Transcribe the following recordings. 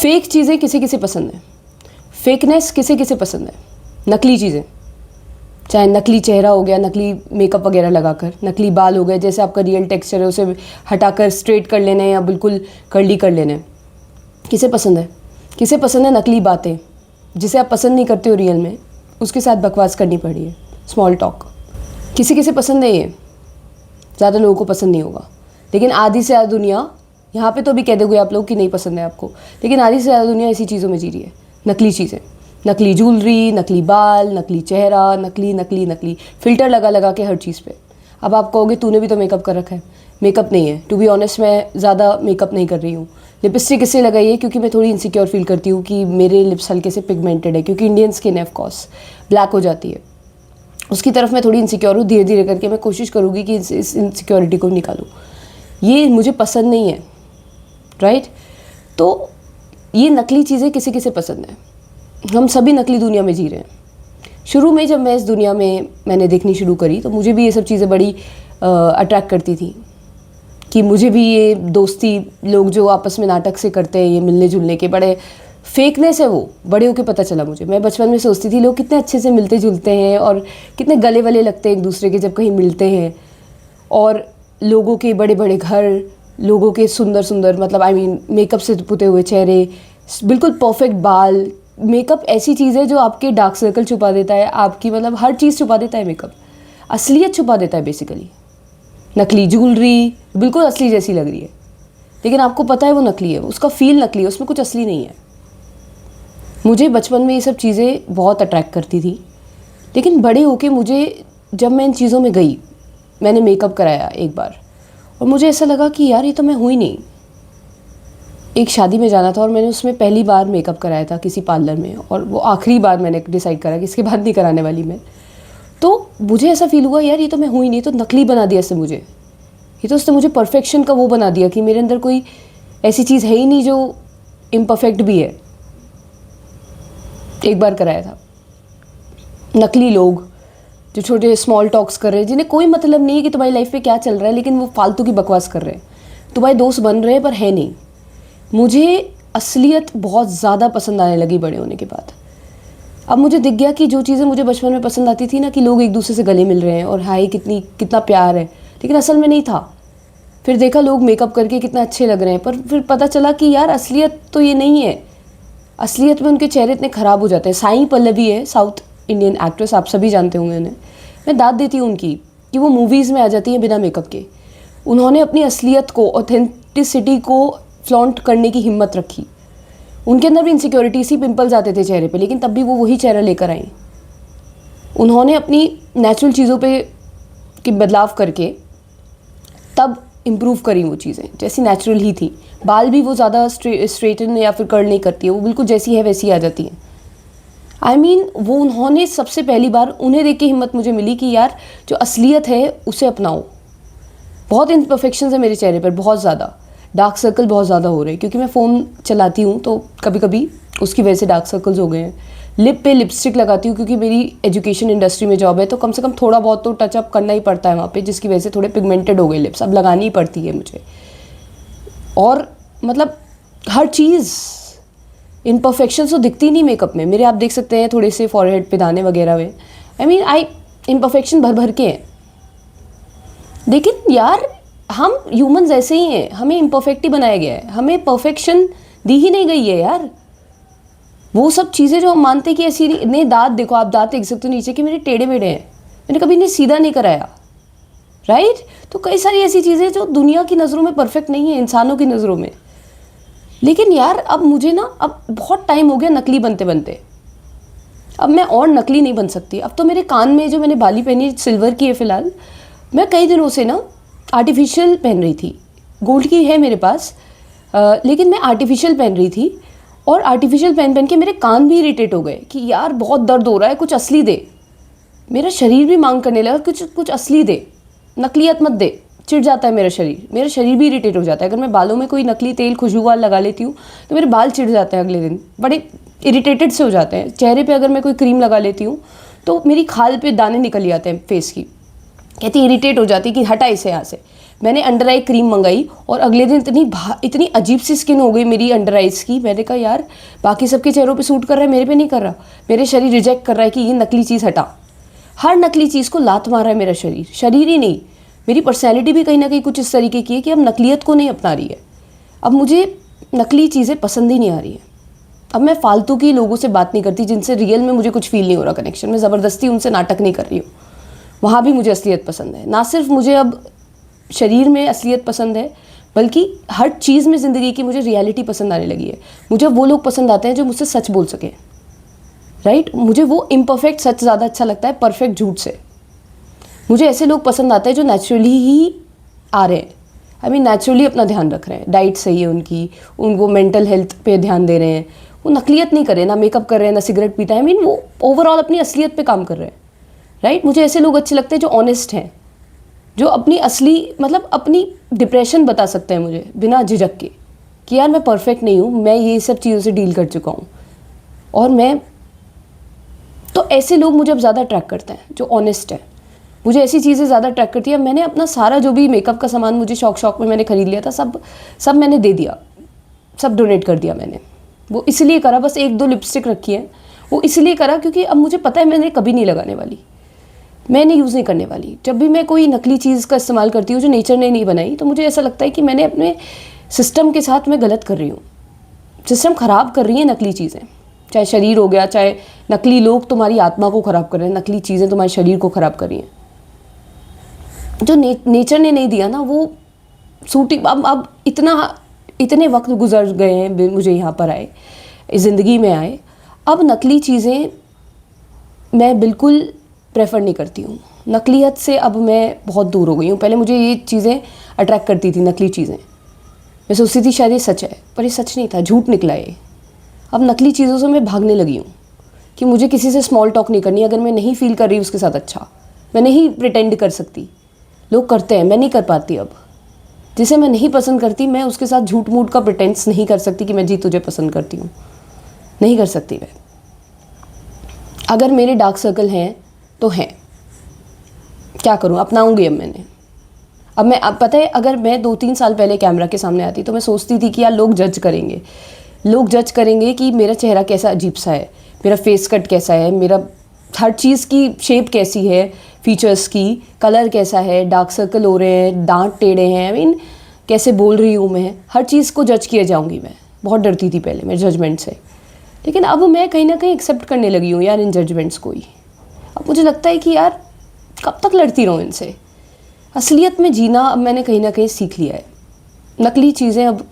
Fake चीज़ें किसी किसी पसंद है, फेकनेस किसी किसी पसंद है। नकली चीज़ें, चाहे नकली चेहरा हो गया, नकली मेकअप वगैरह लगाकर, नकली बाल हो गए, जैसे आपका रियल टेक्सचर है उसे हटाकर स्ट्रेट कर लेने या बिल्कुल कर्ली कर लेने। किसे पसंद है? किसे पसंद है नकली बातें, जिसे आप पसंद नहीं करते हो रियल में, उसके साथ बकवास करनी पड़ी है, स्मॉल टॉक। किसी किसे पसंद है ये, ज़्यादा लोगों को पसंद नहीं होगा, लेकिन आधी से ज़्यादा दुनिया, यहाँ पे तो भी कह दोगे आप लोग कि नहीं पसंद है आपको, लेकिन आधी से ज़्यादा दुनिया इसी चीज़ों में जी रही है। नकली चीज़ें, नकली ज्वेलरी, नकली बाल, नकली चेहरा, नकली नकली नकली फ़िल्टर लगा लगा के हर चीज़ पे। अब आप कहोगे तूने भी तो मेकअप कर रखा है। मेकअप नहीं है, टू बी ऑनेस्ट मैं ज़्यादा मेकअप नहीं कर रही हूँ। लिपस्टिक इससे लगाई है क्योंकि मैं थोड़ी इनसिक्योर फील करती हूँ कि मेरे लिप्स हल्के से पिगमेंटेड है, क्योंकि इंडियन स्किन है, ऑफ कोर्स ब्लैक हो जाती है। उसकी तरफ मैं थोड़ी इनसिक्योर हूँ। धीरे धीरे करके मैं कोशिश करूँगी कि इस इनसिक्योरिटी को निकालूँ। ये मुझे पसंद नहीं है, राइट? तो ये नकली चीज़ें किसी किसे पसंद है। हम सभी नकली दुनिया में जी रहे हैं। शुरू में जब मैं इस दुनिया में मैंने देखनी शुरू करी तो मुझे भी ये सब चीज़ें बड़ी अट्रैक्ट करती थी कि मुझे भी ये दोस्ती, लोग जो आपस में नाटक से करते हैं, ये मिलने जुलने के बड़े फेकनेस है, वो बड़े होके पता चला मुझे। मैं बचपन में सोचती थी लोग कितने अच्छे से मिलते जुलते हैं और कितने गले वले लगते हैं एक दूसरे के जब कहीं मिलते हैं, और लोगों के बड़े बड़े घर, लोगों के सुंदर सुंदर, मतलब आई मीन मेकअप से पुते हुए चेहरे, बिल्कुल परफेक्ट बाल। मेकअप ऐसी चीज़ है जो आपके डार्क सर्कल छुपा देता है, आपकी मतलब हर चीज़ छुपा देता है मेकअप, असलियत छुपा देता है बेसिकली। नकली ज्वेलरी बिल्कुल असली जैसी लग रही है, लेकिन आपको पता है वो नकली है, उसका फील नकली है, उसमें कुछ असली नहीं है। मुझे बचपन में ये सब चीज़ें बहुत अट्रैक्ट करती थी, लेकिन बड़े होके मुझे, जब मैं इन चीज़ों में गई, मैंने मेकअप कराया एक बार और मुझे ऐसा लगा कि यार ये तो मैं हुई नहीं। एक शादी में जाना था और मैंने उसमें पहली बार मेकअप कराया था किसी पार्लर में, और वो आखिरी बार मैंने डिसाइड करा कि इसके बाद नहीं कराने वाली मैं। तो मुझे ऐसा फील हुआ यार ये तो मैं हुई नहीं, तो नकली बना दिया इसने मुझे। ये तो उसने मुझे परफेक्शन का वो बना दिया कि मेरे अंदर कोई ऐसी चीज़ है ही नहीं जो इम्परफेक्ट भी है। एक बार कराया था। नकली लोग जो छोटे स्मॉल टॉक्स कर रहे हैं, जिन्हें कोई मतलब नहीं है कि तुम्हारी लाइफ में क्या चल रहा है, लेकिन वो फालतू की बकवास कर रहे हैं, तुम्हारे दोस्त बन रहे हैं पर है नहीं। मुझे असलियत बहुत ज़्यादा पसंद आने लगी बड़े होने के बाद। अब मुझे दिख गया कि जो चीज़ें मुझे बचपन में पसंद आती थी ना, कि लोग एक दूसरे से गले मिल रहे हैं और हाय कितना प्यार है, लेकिन असल में नहीं था। फिर देखा लोग मेकअप करके कितना अच्छे लग रहे हैं, पर फिर पता चला कि यार असलियत तो ये नहीं है। असलियत में उनके चेहरे इतने ख़राब हो जाते हैं। साई पल्लवी है, साउथ इंडियन एक्ट्रेस, आप सभी जानते होंगे उन्हें। मैं दाद देती हूँ उनकी कि वो मूवीज़ में आ जाती हैं बिना मेकअप के। उन्होंने अपनी असलियत को, ऑथेंटिसिटी को फ्लॉन्ट करने की हिम्मत रखी। उनके अंदर भी इनसिक्योरिटी सी, पिंपल्स आते थे चेहरे पे, लेकिन तब भी वो वही चेहरा लेकर आई। उन्होंने अपनी नेचुरल चीज़ों पे कि बदलाव करके तब इम्प्रूव करी वो चीज़ें, जैसी नेचुरल ही थी। बाल भी वो ज़्यादा स्ट्रेटन या फिर कर्ल नहीं करती है, वो बिल्कुल जैसी है वैसी आ जाती है। आई मीन वो उन्होंने सबसे पहली बार, उन्हें देख के हिम्मत मुझे मिली कि यार जो असलियत है उसे अपनाओ। बहुत इम्परफेक्शंस है मेरे चेहरे पर, बहुत ज़्यादा डार्क सर्कल बहुत ज़्यादा हो रहे हैं, क्योंकि मैं फ़ोन चलाती हूँ तो कभी कभी उसकी वजह से डार्क सर्कल्स हो गए हैं। लिप पे लिपस्टिक लगाती हूँ क्योंकि मेरी एजुकेशन इंडस्ट्री में जॉब है, तो कम से कम थोड़ा बहुत तो टचअप करना ही पड़ता है वहाँ पे, जिसकी वजह से थोड़े पिगमेंटेड हो गए लिप्स, अब लगानी ही पड़ती है मुझे। और मतलब हर चीज़, इम्परफेक्शंस तो दिखती नहीं मेकअप में मेरे, आप देख सकते हैं थोड़े से फॉरहेड पे दाने वगैरह में। आई मीन इम्परफेक्शन भर भर के हैं, लेकिन यार हम ह्यूमंस ऐसे ही हैं, हमें इम्परफेक्ट ही बनाया गया है, हमें परफेक्शन दी ही नहीं गई है यार। वो सब चीज़ें जो हम मानते कि ऐसी नहीं, दांत देखो, आप दांत देख सकते हो नीचे कि मेरे टेढ़े मेढ़े हैं, मैंने कभी इन्हें सीधा नहीं कराया, राइट? तो कई सारी ऐसी चीज़ें जो दुनिया की नज़रों में परफेक्ट नहीं है, इंसानों की नज़रों में। लेकिन यार अब मुझे ना, अब बहुत टाइम हो गया नकली बनते बनते, अब मैं और नकली नहीं बन सकती। अब तो मेरे कान में जो मैंने बाली पहनी सिल्वर की है फ़िलहाल, मैं कई दिनों से ना आर्टिफिशियल पहन रही थी। गोल्ड की है मेरे पास, लेकिन मैं आर्टिफिशियल पहन रही थी, और आर्टिफिशियल पहन के मेरे कान भी इरिटेट हो गए कि यार बहुत दर्द हो रहा है, कुछ असली दे। मेरा शरीर भी मांग करने लगा कुछ असली दे, नकलियत मत दे। चिढ़ जाता है मेरा शरीर भी इरिटेट हो जाता है। अगर मैं बालों में कोई नकली तेल खुशबूदार लगा लेती हूँ तो मेरे बाल चिढ़ जाते हैं, अगले दिन बड़े इरिटेटेड से हो जाते हैं। चेहरे पे अगर मैं कोई क्रीम लगा लेती हूँ तो मेरी खाल पे दाने निकल जाते हैं फेस की, कहती इरिटेट हो जाती कि हटा इसे यहाँ से। मैंने अंडर आई क्रीम मंगाई और अगले दिन इतनी अजीब सी स्किन हो गई मेरी अंडर आइज़ की। मैंने कहा यार बाकी सबके चेहरों पे सूट कर रहा है, मेरे पे नहीं कर रहा। मेरे शरीर रिजेक्ट कर रहा है कि ये नकली चीज़ हटा। हर नकली चीज़ को लात मार रहा है मेरा शरीर। शरीर ही नहीं, मेरी पर्सनैलिटी भी कहीं ना कहीं कुछ इस तरीके की है कि अब नकलियत को नहीं अपना रही है। अब मुझे नकली चीज़ें पसंद ही नहीं आ रही है। अब मैं फालतू की लोगों से बात नहीं करती जिनसे रियल में मुझे कुछ फील नहीं हो रहा कनेक्शन। मैं ज़बरदस्ती उनसे नाटक नहीं कर रही हूँ। वहाँ भी मुझे असलियत पसंद है। ना सिर्फ मुझे अब शरीर में असलियत पसंद है, बल्कि हर चीज़ में ज़िंदगी की मुझे रियलिटी पसंद आने लगी है। मुझे वो लोग पसंद आते हैं जो मुझसे सच बोल सकें, राइट। मुझे वो इम्परफेक्ट सच ज़्यादा अच्छा लगता है परफेक्ट झूठ से। मुझे ऐसे लोग पसंद आते हैं जो नेचुरली ही आ रहे हैं, आई मीन नेचुरली अपना ध्यान रख रहे हैं, डाइट सही है उनकी, उनको मेंटल हेल्थ पे ध्यान दे रहे हैं, वो नकलियत नहीं कर रहे, ना मेकअप कर रहे हैं, ना सिगरेट पीता है। आई मीन वो ओवरऑल अपनी असलियत पे काम कर रहे हैं, राइट। मुझे ऐसे लोग अच्छे लगते हैं जो ऑनेस्ट हैं, जो अपनी असली मतलब अपनी डिप्रेशन बता सकते हैं मुझे बिना झिझक के कि यार मैं परफेक्ट नहीं हूँ, मैं ये सब चीज़ों से डील कर चुका हूँ। और मैं तो ऐसे लोग मुझे अब ज़्यादा अट्रैक्ट करते हैं जो ऑनेस्ट है। मुझे ऐसी चीज़ें ज़्यादा अट्रैक्ट करती है। मैंने अपना सारा जो भी मेकअप का सामान मुझे शौक में मैंने ख़रीद लिया था, सब मैंने दे दिया, सब डोनेट कर दिया मैंने। वो इसलिए करा, बस 1-2 लिपस्टिक रखी है, वो इसलिए करा क्योंकि अब मुझे पता है मैंने कभी नहीं लगाने वाली, मैंने यूज़ नहीं करने वाली। जब भी मैं कोई नकली चीज़ का इस्तेमाल करती हूँ जो नेचर ने नहीं बनाई, तो मुझे ऐसा लगता है कि मैंने अपने सिस्टम के साथ मैं गलत कर रही हूँ। सिस्टम ख़राब कर रही है नकली चीज़ें, चाहे शरीर हो गया, चाहे नकली लोग तुम्हारी आत्मा को ख़राब कर रहे हैं, नकली चीज़ें तुम्हारे शरीर को ख़राब कर रही हैं। जो नेचर ने नहीं दिया ना वो सूटिंग। अब इतने वक्त गुजर गए हैं मुझे यहाँ पर आए, ज़िंदगी में आए, अब नकली चीज़ें मैं बिल्कुल प्रेफर नहीं करती हूँ। नकलियत से अब मैं बहुत दूर हो गई हूँ। पहले मुझे ये चीज़ें अट्रैक्ट करती थी, नकली चीज़ें। मैं सोचती थी शायद ये सच है, पर ये सच नहीं था, झूठ निकला ये। अब नकली चीज़ों से मैं भागने लगी हूँ कि मुझे किसी से स्मॉल टॉक नहीं करनी अगर मैं नहीं फील कर रही उसके साथ अच्छा। मैं नहीं प्रिटेंड कर सकती, लोग करते हैं, मैं नहीं कर पाती। अब जिसे मैं नहीं पसंद करती, मैं उसके साथ झूठ मूठ का प्रिटेंस नहीं कर सकती कि मैं जी तुझे पसंद करती हूँ, नहीं कर सकती मैं। अगर मेरे डार्क सर्कल हैं तो हैं, क्या करूँ, अपनाऊँगी अब मैंने। अब पता है, अगर मैं 2-3 साल पहले कैमरा के सामने आती तो मैं सोचती थी कि यार लोग जज करेंगे, लोग जज करेंगे कि मेरा चेहरा कैसा अजीब सा है, मेरा फेस कट कैसा है, मेरा हर चीज़ की शेप कैसी है, फीचर्स की, कलर कैसा है, डार्क सर्कल हो रहे हैं, दांत टेढ़े हैं, आई मीन कैसे बोल रही हूँ मैं, हर चीज़ को जज किए जाऊँगी मैं। बहुत डरती थी पहले मेरे जजमेंट से, लेकिन अब मैं कहीं ना कहीं एक्सेप्ट करने लगी हूँ यार इन जजमेंट्स को ही। अब मुझे लगता है कि यार कब तक लड़ती रहूँ इनसे। असलियत में जीना अब मैंने कहीं ना कहीं सीख लिया है। नकली चीज़ें अब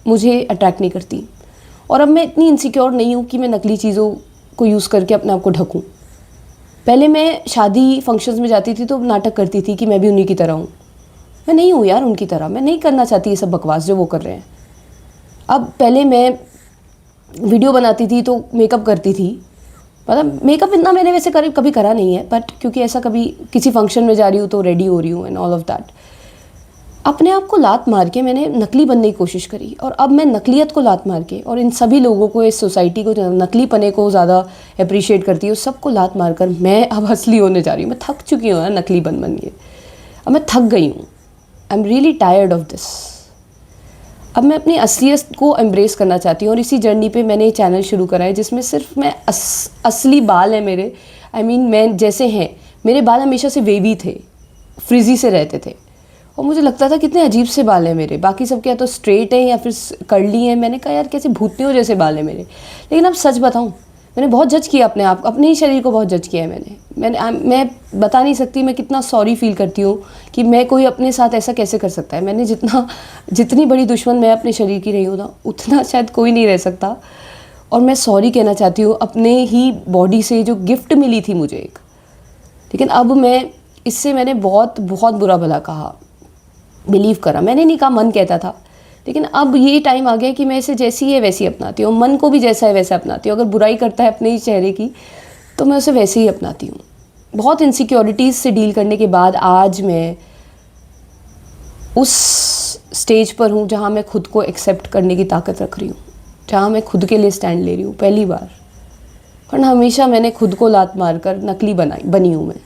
मुझे अट्रैक्ट नहीं करती, और अब मैं इतनी इनसिक्योर नहीं हूँ कि मैं नकली चीज़ों को यूज़ करके अपने आप को ढकूँ। पहले मैं शादी फंक्शंस में जाती थी तो नाटक करती थी कि मैं भी उन्हीं की तरह हूँ। मैं नहीं हूँ यार उनकी तरह, मैं नहीं करना चाहती ये सब बकवास जो वो कर रहे हैं। अब पहले मैं वीडियो बनाती थी तो मेकअप करती थी, मतलब मेकअप इतना मैंने वैसे कभी करा नहीं है, बट क्योंकि ऐसा कभी किसी फंक्शन में जा रही हूँ तो रेडी हो रही हूँ एंड ऑल ऑफ दैट। अपने आप को लात मार के मैंने नकली बनने की कोशिश करी, और अब मैं नकलियत को लात मार के, और इन सभी लोगों को, इस सोसाइटी को, नकली पने को ज़्यादा अप्रिशिएट करती हूँ, सबको लात मार कर मैं अब असली होने जा रही हूँ। मैं थक चुकी हूँ यार नकली बन के, अब मैं थक गई हूँ। I am really tired of this. अब मैं अपनी असलियत को एम्ब्रेस करना चाहती हूँ, और इसी जर्नी पे मैंने ये चैनल शुरू करा है जिसमें सिर्फ मैं असली बाल है मेरे, आई मीन मैं जैसे हैं, मेरे बाल हमेशा से वेवी थे, फ्रिजी से रहते थे, और मुझे लगता था कितने अजीब से बाल हैं मेरे, बाकी सब क्या तो स्ट्रेट हैं या फिर कर्ली हैं। मैंने कहा यार कैसे भूतनियों जैसे बाल हैं मेरे। लेकिन अब सच बताऊँ, मैंने बहुत जज किया अपने आप, अपने ही शरीर को बहुत जज किया है मैं बता नहीं सकती मैं कितना सॉरी फील करती हूँ कि मैं कोई अपने साथ ऐसा कैसे कर सकता है। मैंने जितनी बड़ी दुश्मन मैं अपने शरीर की रही हूँ ना, उतना शायद कोई नहीं रह सकता। और मैं सॉरी कहना चाहती हूँ अपने ही बॉडी से जो गिफ्ट मिली थी मुझे एक। लेकिन अब मैंने बहुत बहुत बुरा भला कहा, बिलीव करा, मैंने नहीं कहा, मन कहता था। लेकिन अब ये टाइम आ गया कि मैं इसे जैसी है वैसी अपनाती हूँ, मन को भी जैसा है वैसा अपनाती हूँ। अगर बुराई करता है अपने ही चेहरे की तो मैं उसे वैसे ही अपनाती हूँ। बहुत इनसिक्योरिटीज़ से डील करने के बाद आज मैं उस स्टेज पर हूँ जहाँ मैं खुद को एक्सेप्ट करने की ताकत रख रही हूँ, जहाँ मैं खुद के लिए स्टैंड ले रही हूँ पहली बार। वरना हमेशा मैंने खुद को लात मार कर नकली बनी हूँ मैं,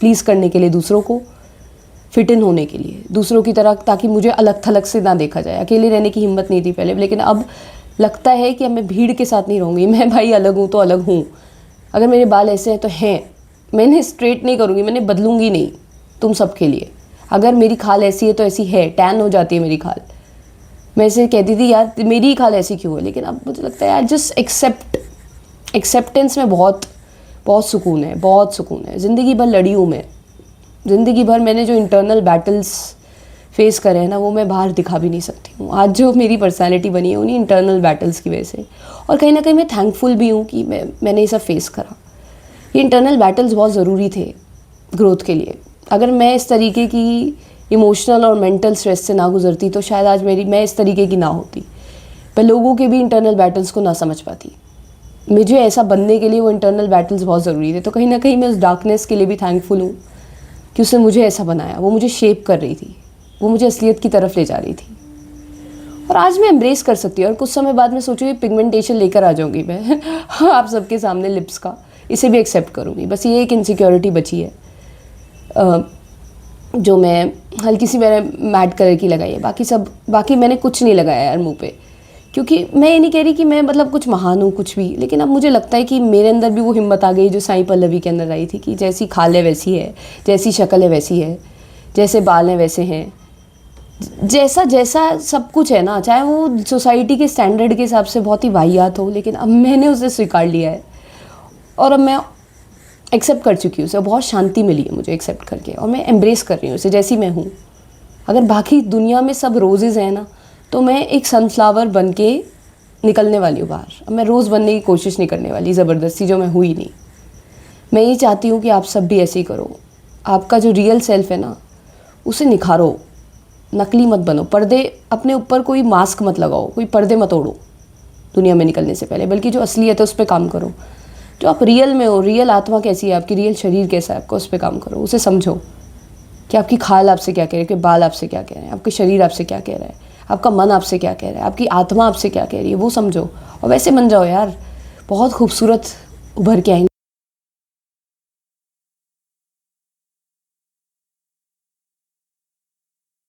प्लीज़ करने के लिए दूसरों को, फिट इन होने के लिए, दूसरों की तरह, ताकि मुझे अलग थलग से ना देखा जाए। अकेले रहने की हिम्मत नहीं थी पहले, लेकिन अब लगता है कि अब मैं भीड़ के साथ नहीं रहूँगी। मैं भाई अलग हूँ तो अलग हूँ। अगर मेरे बाल ऐसे हैं तो हैं, मैंने स्ट्रेट नहीं करूँगी, मैंने बदलूँगी नहीं तुम सब के लिए। अगर मेरी खाल ऐसी है तो ऐसी है, टैन हो जाती है मेरी खाल। मैं ऐसे कहती थी यार मेरी ही खाल ऐसी क्यों है, लेकिन अब मुझे लगता है यार जस्ट एक्सेप्टेंस में बहुत बहुत सुकून है, बहुत सुकून है। ज़िंदगी भर लड़ी हूँ मैं, ज़िंदगी भर मैंने जो इंटरनल बैटल्स फेस करे हैं ना, वो मैं बाहर दिखा भी नहीं सकती हूँ। आज जो मेरी पर्सनालिटी बनी है उन्हीं इंटरनल बैटल्स की वजह से, और कहीं ना कहीं मैं थैंकफुल भी हूँ कि मैंने ये सब फेस करा। ये इंटरनल बैटल्स बहुत ज़रूरी थे ग्रोथ के लिए। अगर मैं इस तरीके की इमोशनल और मेंटल स्ट्रेस से ना गुजरती तो शायद आज मैं इस तरीके की ना होती। मैं लोगों के भी इंटरनल बैटल्स को ना समझ पाती। मुझे ऐसा बनने के लिए वो इंटरनल बैटल्स बहुत ज़रूरी थे। तो कहीं ना कहीं मैं उस डार्कनेस के लिए भी थैंकफुल हूँ कि उसने मुझे ऐसा बनाया। वो मुझे शेप कर रही थी, वो मुझे असलियत की तरफ ले जा रही थी। और आज मैं एम्ब्रेस कर सकती हूँ, और कुछ समय बाद मैं सोचूंगी पिगमेंटेशन लेकर आ जाऊँगी मैं आप सबके सामने लिप्स का, इसे भी एक्सेप्ट करूँगी। बस ये एक इनसिक्योरिटी बची है जो मैं हल्की सी मैंने मैट कलर की लगाई है। बाकी मैंने कुछ नहीं लगाया यार मुँह पे, क्योंकि मैं ये नहीं कह रही कि मैं मतलब कुछ महान हूँ कुछ भी, लेकिन अब मुझे लगता है कि मेरे अंदर भी वो हिम्मत आ गई जो साईं पल्लवी के अंदर आई थी, कि जैसी खाल है वैसी है, जैसी शक्ल है वैसी है, जैसे बाल हैं वैसे हैं, जैसा सब कुछ है ना, चाहे वो सोसाइटी के स्टैंडर्ड के हिसाब से बहुत ही वाहियात हो, लेकिन अब मैंने उसे स्वीकार लिया है और अब मैं एक्सेप्ट कर चुकी हूँ उसे। बहुत शांति मिली है मुझे एक्सेप्ट करके, और मैं एम्ब्रेस कर रही हूँ उसे जैसी मैं हूँ। अगर बाकी दुनिया में सब रोजेज़ हैं ना, तो मैं एक सनफ्लावर बन के निकलने वाली हूँ बाहर। अब मैं रोज़ बनने की कोशिश नहीं करने वाली ज़बरदस्ती, जो मैं हुई नहीं। मैं ये चाहती हूँ कि आप सब भी ऐसे ही करो। आपका जो रियल सेल्फ है ना, उसे निखारो, नकली मत बनो। पर्दे अपने ऊपर कोई मास्क मत लगाओ, कोई पर्दे मत ओढ़ो दुनिया में निकलने से पहले, बल्कि जो असलियत है उस पर काम करो। जो आप रियल में हो, रियल आत्मा कैसी है आपकी, रियल शरीर कैसा है आपका, उस पर काम करो। उसे समझो कि आपकी खाल आपसे क्या कह रही है, आपके बाल आपसे क्या कह रहे हैं, आपके शरीर आपसे क्या कह रहा है, आपका मन आपसे क्या कह रहा है, आपकी आत्मा आपसे क्या कह रही है, वो समझो और वैसे बन जाओ यार। बहुत खूबसूरत उभर के आएंगे।